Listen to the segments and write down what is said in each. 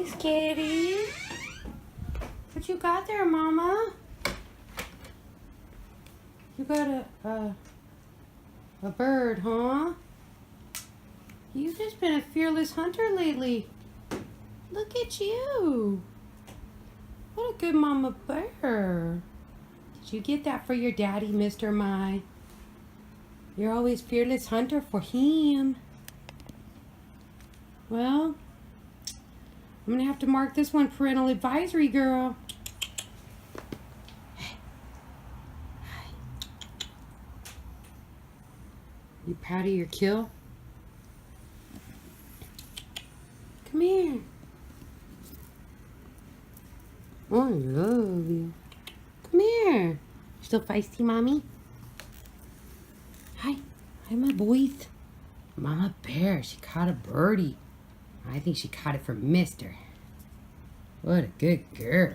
Hey, Skitty. What you got there, Mama? You got a bird, huh? You've just been a fearless hunter lately. Look at you. What a good mama bear. Did you get that for your daddy, Mr. Mai? You're always fearless hunter for him. Well, I'm gonna have to mark this one parental advisory, girl. You proud of your kill? Come here. Oh, I love you. Come here. Still feisty, Mommy? Hi. Hi, my boys. Mama bear, she caught a birdie. I think she caught it from Mister. What a good girl.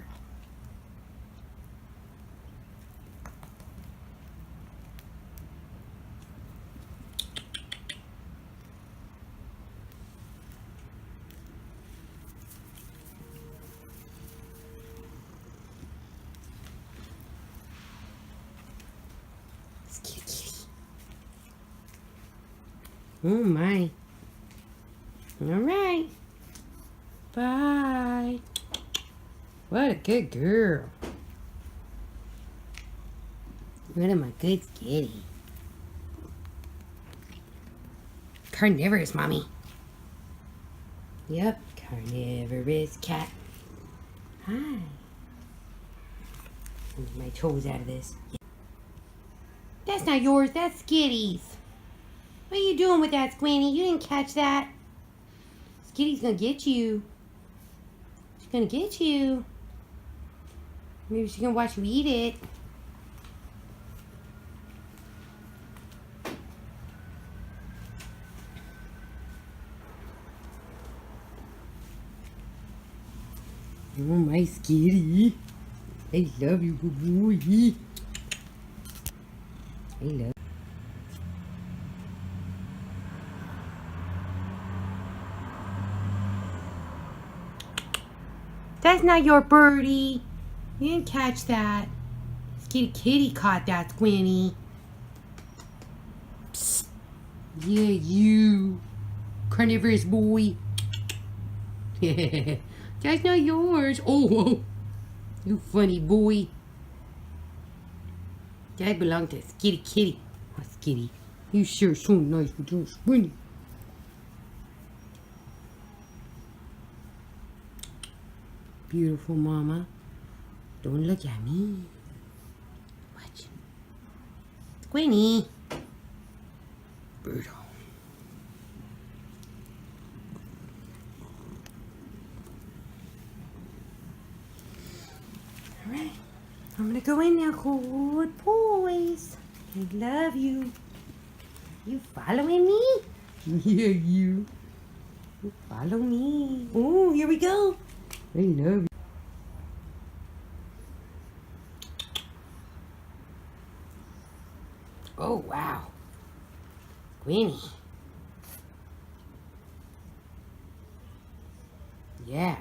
Skittie Kitty. Oh my. All right. Bye. What a good girl. What am I good Skitty? Carnivorous, Mommy. Yep, carnivorous cat. Hi. Move my toes out of this. That's not yours, that's Skitty's. What are you doing with that, Squinty? You didn't catch that. Skitty's gonna get you. She's gonna get you. Maybe she's gonna watch you eat it. Oh, my Skitty. I love you, good boy. I love you. That's not your birdie. You didn't catch that. Skittie Kitty caught that, Squinty. Psst. Yeah, you. Carnivorous boy. That's not yours. Oh, you funny boy. That belonged to Skittie Kitty. Oh, Skitty, you sure so nice with your Squinty. Beautiful mama. Don't look at me. Watch. Squinty. Bird. Alright. I'm gonna go in now. Good boys. I love you. You following me? Yeah, you. You follow me. Oh, here we go. I love you. Oh, wow. Winnie. Yeah.